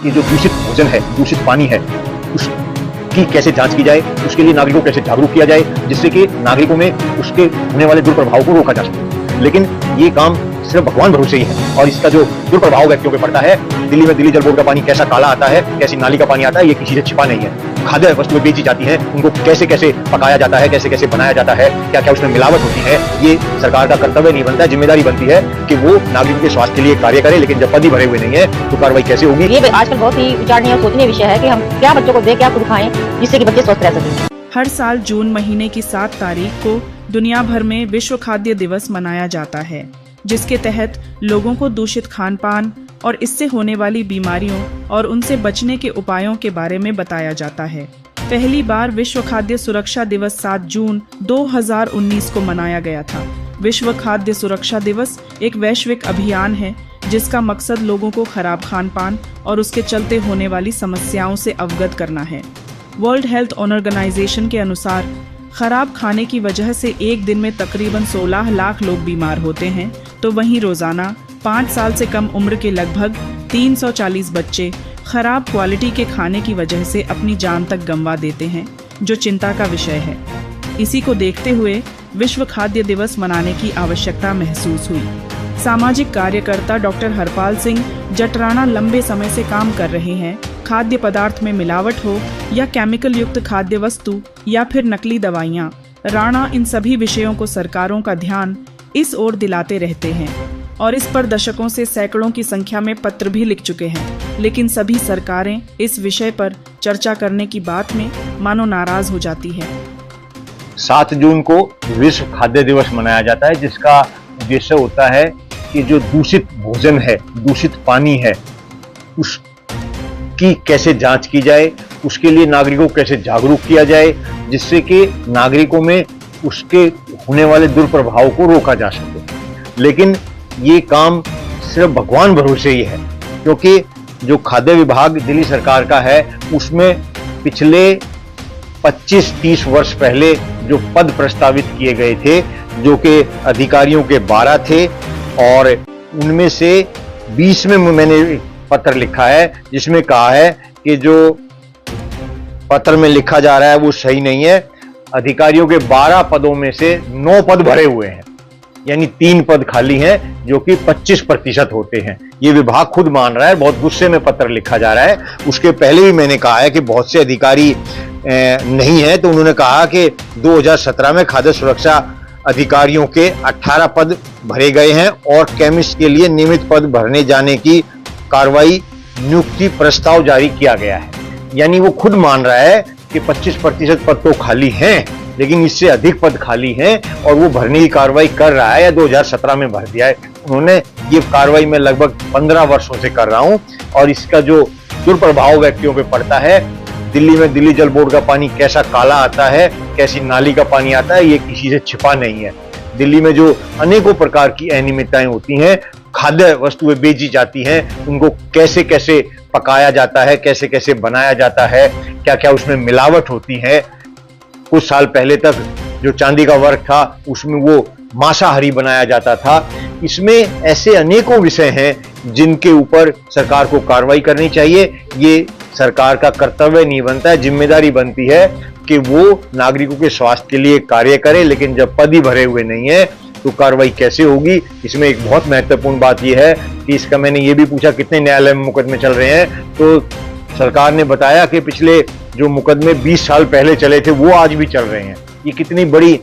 कि जो दूषित भोजन है, दूषित पानी है, उसकी कैसे जांच की जाए, उसके लिए नागरिकों को कैसे जागरूक किया जाए, जिससे कि नागरिकों में उसके होने वाले दुष्प्रभाव को रोका जा सके। लेकिन ये काम सिर्फ भगवान भरोसे ही है, और इसका जो दुष्प्रभाव व्यक्तियों पे पड़ता है, दिल्ली में दिल्ली जल बोर्ड का पानी कैसा काला आता है, कैसी नाली का पानी आता है, ये किसी से छिपा नहीं है। खाद्य वस्तुएं बेची जाती हैं, उनको कैसे कैसे पकाया जाता है, कैसे कैसे बनाया जाता है, क्या क्या उसमें मिलावट होती है, ये सरकार का कर्तव्य नहीं बनता है, जिम्मेदारी बनती है कि वो नागरिकों के स्वास्थ्य के लिए कार्य करे। लेकिन जब पद ही भरे हुए नहीं है तो कार्रवाई कैसे होगी? ये आजकल बहुत ही विचारणीय और सोचनीय विषय है कि हम क्या बच्चों को दें, क्या खुद खाएं, जिससे कि बच्चे स्वस्थ रह सकें। हर साल जून महीने की 7 तारीख को दुनिया भर में विश्व खाद्य दिवस मनाया जाता है, जिसके तहत लोगों को दूषित खान पान और इससे होने वाली बीमारियों और उनसे बचने के उपायों के बारे में बताया जाता है। पहली बार विश्व खाद्य सुरक्षा दिवस 7 जून 2019 को मनाया गया था। विश्व खाद्य सुरक्षा दिवस एक वैश्विक अभियान है जिसका मकसद लोगों को खराब खान पान और उसके चलते होने वाली समस्याओं से अवगत करना है। वर्ल्ड हेल्थ ऑर्गेनाइजेशन के अनुसार खराब खाने की वजह से एक दिन में तकरीबन 16 लाख लोग बीमार होते हैं, तो वहीं रोजाना 5 साल से कम उम्र के लगभग 340 बच्चे खराब क्वालिटी के खाने की वजह से अपनी जान तक गंवा देते हैं, जो चिंता का विषय है। इसी को देखते हुए विश्व खाद्य दिवस मनाने की आवश्यकता महसूस हुई। सामाजिक कार्यकर्ता डॉक्टर हरपाल सिंह जटराणा लंबे समय से काम कर रहे हैं। खाद्य पदार्थ में मिलावट हो या केमिकल युक्त खाद्य वस्तु या फिर नकली दवाइयाँ, राणा इन सभी विषयों को सरकारों का ध्यान इस ओर दिलाते रहते हैं और इस पर दशकों से सैकड़ों की संख्या में पत्र भी लिख चुके हैं। लेकिन सभी सरकारें इस विषय पर चर्चा करने की बात में मानो नाराज हो जाती है। 7 जून को विश्व खाद्य दिवस मनाया जाता है, जिसका उद्देश्य होता है कि जो दूषित भोजन है, दूषित पानी है, उसकी कैसे जांच की जाए, उसके लिए नागरिकों को कैसे जागरूक किया जाए, जिससे कि नागरिकों में उसके होने वाले दुष्प्रभाव को रोका जा सके। लेकिन ये काम सिर्फ भगवान भरोसे ही है, क्योंकि जो खाद्य विभाग दिल्ली सरकार का है, उसमें पिछले 25-30 वर्ष पहले जो पद प्रस्तावित किए गए थे, जो कि अधिकारियों के 12 थे, और उनमें से 20 में मैंने पत्र लिखा है जिसमें कहा है कि जो पत्र में लिखा जा रहा है वो सही नहीं है। अधिकारियों के 12 पदों में से 9 पद भरे हुए हैं, यानी 3 पद खाली हैं, जो कि 25% होते हैं। ये विभाग खुद मान रहा है, बहुत गुस्से में पत्र लिखा जा रहा है। उसके पहले भी मैंने कहा है कि बहुत से अधिकारी नहीं है, तो उन्होंने कहा कि 2017 में खाद्य सुरक्षा अधिकारियों के 18 पद भरे गए हैं और केमिस्ट के लिए नियमित पद भरने जाने की कार्रवाई नियुक्ति प्रस्ताव जारी किया गया है। यानी वो खुद मान रहा है कि 25% पद तो खाली हैं, लेकिन इससे अधिक पद खाली हैं और वो भरने की कार्रवाई कर रहा है, या 2017 में भर दिया है। उन्होंने ये कार्रवाई मैं लगभग 15 वर्षों से कर रहा हूं, और इसका जो दुष्प्रभाव व्यक्तियों पे पड़ता है, दिल्ली में दिल्ली जल बोर्ड का पानी कैसा काला आता है, कैसी नाली का पानी आता है, ये किसी से छिपा नहीं है। दिल्ली में जो अनेकों प्रकार की अनियमितताएं होती हैं, खाद्य वस्तुएं बेची जाती हैं, उनको कैसे कैसे पकाया जाता है, कैसे कैसे बनाया जाता है, क्या क्या उसमें मिलावट होती है। कुछ साल पहले तक जो चांदी का वर्क था, उसमें वो मांसाहारी बनाया जाता था। इसमें ऐसे अनेकों विषय हैं जिनके ऊपर सरकार को कार्रवाई करनी चाहिए। ये सरकार का कर्तव्य नहीं बनता है, जिम्मेदारी बनती है कि वो नागरिकों के स्वास्थ्य के लिए कार्य करे। लेकिन जब पद ही भरे हुए नहीं है तो कार्रवाई कैसे होगी? इसमें एक बहुत महत्वपूर्ण बात यह है कि इसका मैंने ये भी पूछा कितने न्यायालय में मुकदमे चल रहे हैं, तो सरकार ने बताया कि पिछले जो मुकदमे 20 साल पहले चले थे वो आज भी चल रहे हैं। ये कितनी बड़ी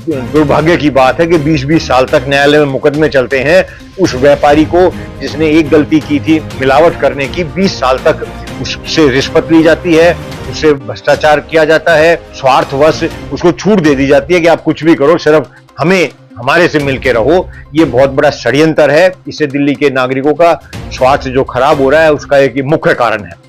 दुर्भाग्य की बात है कि 20-20 साल तक न्यायालय में मुकदमे चलते हैं। उस व्यापारी को जिसने एक गलती की थी मिलावट करने की, 20 साल तक उससे रिश्वत ली जाती है, उससे भ्रष्टाचार किया जाता है, स्वार्थवश उसको छूट दे दी जाती है कि आप कुछ भी करो, सिर्फ हमारे से मिलके रहो। ये बहुत बड़ा षड्यंत्र है। इससे दिल्ली के नागरिकों का स्वास्थ्य जो खराब हो रहा है, उसका एक मुख्य कारण है।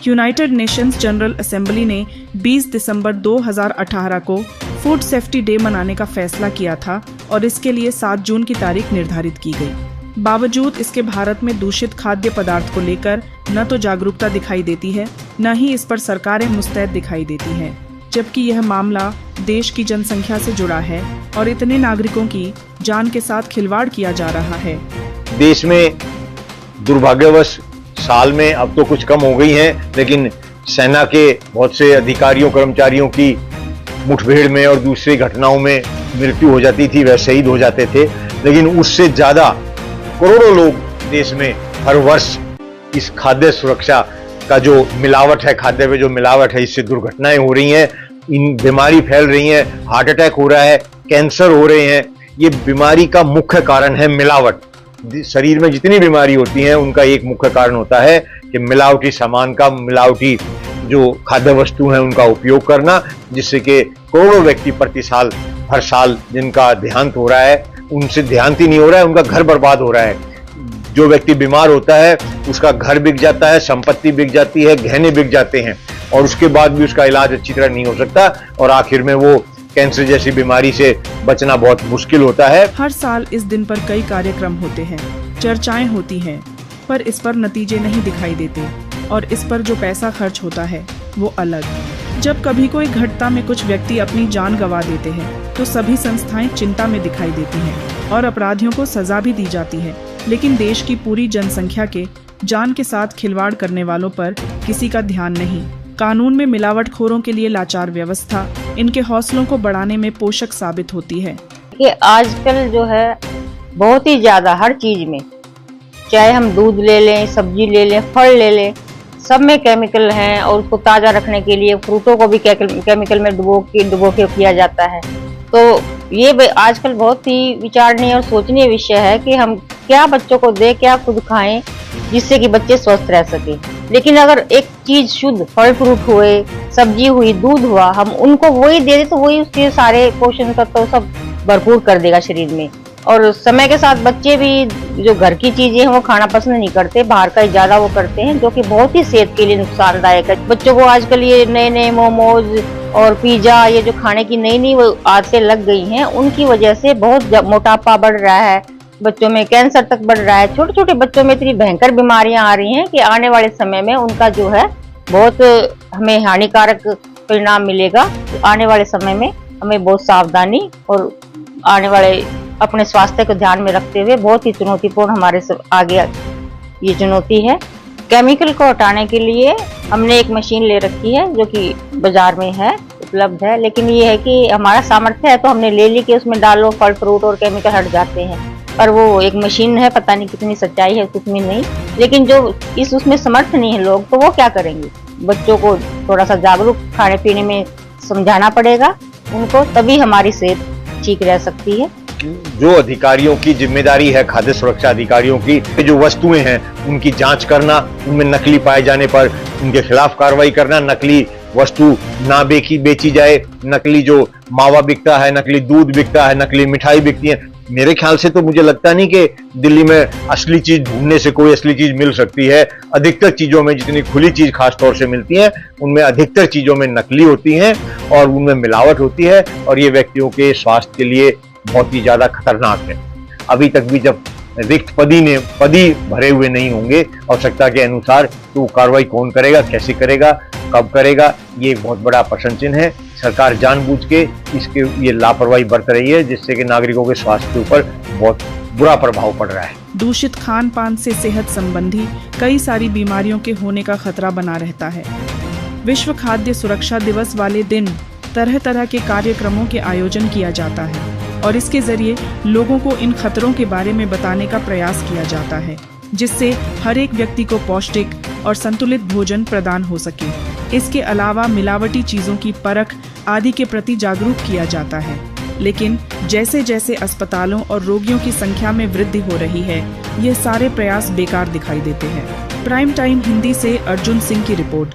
यूनाइटेड नेशंस जनरल असेंबली ने 20 दिसंबर 2018 को फूड सेफ्टी डे मनाने का फैसला किया था और इसके लिए 7 जून की तारीख निर्धारित की गई। बावजूद इसके भारत में दूषित खाद्य पदार्थ को लेकर न तो जागरूकता दिखाई देती है, न ही इस पर सरकारें मुस्तैद दिखाई देती हैं, जबकि यह मामला देश की जनसंख्या से जुड़ा है और इतने नागरिकों की जान के साथ खिलवाड़ किया जा रहा है। देश में दुर्भाग्यवश साल में अब तो कुछ कम हो गई हैं, लेकिन सेना के बहुत से अधिकारियों कर्मचारियों की मुठभेड़ में और दूसरी घटनाओं में मृत्यु हो जाती थी, वह शहीद हो जाते थे। लेकिन उससे ज्यादा करोड़ों लोग देश में हर वर्ष इस खाद्य सुरक्षा का जो मिलावट है, खाद्य में जो मिलावट है, इससे दुर्घटनाएं हो रही हैं, इन बीमारी फैल रही है, हार्ट अटैक हो रहा है, कैंसर हो रहे हैं। ये बीमारी का मुख्य कारण है मिलावट। शरीर में जितनी बीमारी होती है उनका एक मुख्य कारण होता है कि मिलावटी सामान का, मिलावटी जो खाद्य वस्तु है उनका उपयोग करना, जिससे कि करोड़ों व्यक्ति प्रति साल, हर साल जिनका देहांत हो रहा है, उनसे देहांत ही नहीं हो रहा है, उनका घर बर्बाद हो रहा है। जो व्यक्ति बीमार होता है उसका घर बिक जाता है, संपत्ति बिक जाती है, गहने बिक जाते हैं और उसके बाद भी उसका इलाज अच्छी तरह नहीं हो सकता और आखिर में वो कैंसर जैसी बीमारी से बचना बहुत मुश्किल होता है। हर साल इस दिन पर कई कार्यक्रम होते हैं, चर्चाएं होती हैं, पर इस पर नतीजे नहीं दिखाई देते और इस पर जो पैसा खर्च होता है वो अलग। जब कभी कोई घटना में कुछ व्यक्ति अपनी जान गंवा देते हैं तो सभी संस्थाएं चिंता में दिखाई देती हैं और अपराधियों को सजा भी दी जाती है, लेकिन देश की पूरी जनसंख्या के जान के साथ खिलवाड़ करने वालों पर किसी का ध्यान नहीं। कानून में मिलावटखोरों के लिए लाचार व्यवस्था इनके हौसलों को बढ़ाने में पोषक साबित होती है। कि आजकल जो है बहुत ही ज्यादा हर चीज में, चाहे हम दूध ले लें, सब्जी ले लें, फल ले लें, सब में केमिकल हैं और उसको ताजा रखने के लिए फ्रूटों को भी केमिकल में डुबो के किया जाता है। तो ये आजकल बहुत ही विचारणीय और सोचनीय विषय है कि हम क्या बच्चों को दें, क्या खुद खाएं जिससे कि बच्चे स्वस्थ रह सके। लेकिन अगर एक चीज शुद्ध फल फ्रूट हुए, सब्जी हुई, दूध हुआ, हम उनको वही दे दें तो वही उसके सारे पोषण तत्व तो सब भरपूर कर देगा शरीर में। और समय के साथ बच्चे भी जो घर की चीजें हैं वो खाना पसंद नहीं करते, बाहर का ही ज्यादा वो करते हैं, जो कि बहुत ही सेहत के लिए नुकसानदायक है। बच्चों को आजकल ये नए नए मोमोज और पिज्जा, ये जो खाने की नई नई आदतें लग गई हैं, उनकी वजह से बहुत मोटापा बढ़ रहा है, बच्चों में कैंसर तक बढ़ रहा है। छोटे छोटे बच्चों में इतनी भयंकर बीमारियां आ रही हैं कि आने वाले समय में उनका जो है बहुत हमें हानिकारक परिणाम मिलेगा। आने वाले समय में हमें बहुत सावधानी और आने वाले अपने स्वास्थ्य को ध्यान में रखते हुए बहुत ही चुनौतीपूर्ण हमारे आगे ये चुनौती है। केमिकल को हटाने के लिए हमने एक मशीन ले रखी है जो कि बाजार में है, उपलब्ध है, लेकिन ये है कि हमारा सामर्थ्य है तो हमने ले ली कि उसमें डालो, फल फ्रूट और केमिकल हट जाते हैं। पर वो एक मशीन है, पता नहीं कितनी सच्चाई है उसमें नहीं, लेकिन जो उसमें समर्थ नहीं है लोग, तो वो क्या करेंगे। बच्चों को थोड़ा सा जागरूक खाने पीने में समझाना पड़ेगा उनको, तभी हमारी सेहत ठीक रह सकती है। जो अधिकारियों की जिम्मेदारी है, खाद्य सुरक्षा अधिकारियों की, जो वस्तुएं हैं उनकी जांच करना, उनमें नकली पाए जाने पर उनके खिलाफ कार्रवाई करना, नकली वस्तु ना बेची जाए, नकली जो मावा बिकता है, नकली दूध बिकता है, नकली मिठाई बिकती है। मेरे ख्याल से तो मुझे लगता नहीं कि दिल्ली में असली चीज ढूंढने से कोई असली चीज मिल सकती है। अधिकतर चीजों में, जितनी खुली चीज खास तौर से मिलती है, उनमें अधिकतर चीजों में नकली होती हैं और उनमें मिलावट होती है और ये व्यक्तियों के स्वास्थ्य के लिए बहुत ही ज्यादा खतरनाक है। अभी तक भी जब रिक्त पदी भरे हुए नहीं होंगे आवश्यकता के अनुसार, तो कार्रवाई कौन करेगा, कैसे करेगा, कब करेगा, ये एक बहुत बड़ा प्रश्न चिन्ह है। सरकार जानबूझ के इसके ये लापरवाही बरत रही है, जिससे कि नागरिकों के स्वास्थ्य के ऊपर बहुत बुरा प्रभाव पड़ रहा है। दूषित खान पान से सेहत संबंधी कई सारी बीमारियों के होने का खतरा बना रहता है। विश्व खाद्य सुरक्षा दिवस वाले दिन तरह तरह के कार्यक्रमों के आयोजन किया जाता है और इसके जरिए लोगों को इन खतरों के बारे में बताने का प्रयास किया जाता है, जिससे हर एक व्यक्ति को पौष्टिक और संतुलित भोजन प्रदान हो सके। इसके अलावा मिलावटी चीजों की परख आदि के प्रति जागरूक किया जाता है। लेकिन जैसे जैसे अस्पतालों और रोगियों की संख्या में वृद्धि हो रही है, ये सारे प्रयास बेकार दिखाई देते हैं। प्राइम टाइम हिंदी से अर्जुन सिंह की रिपोर्ट।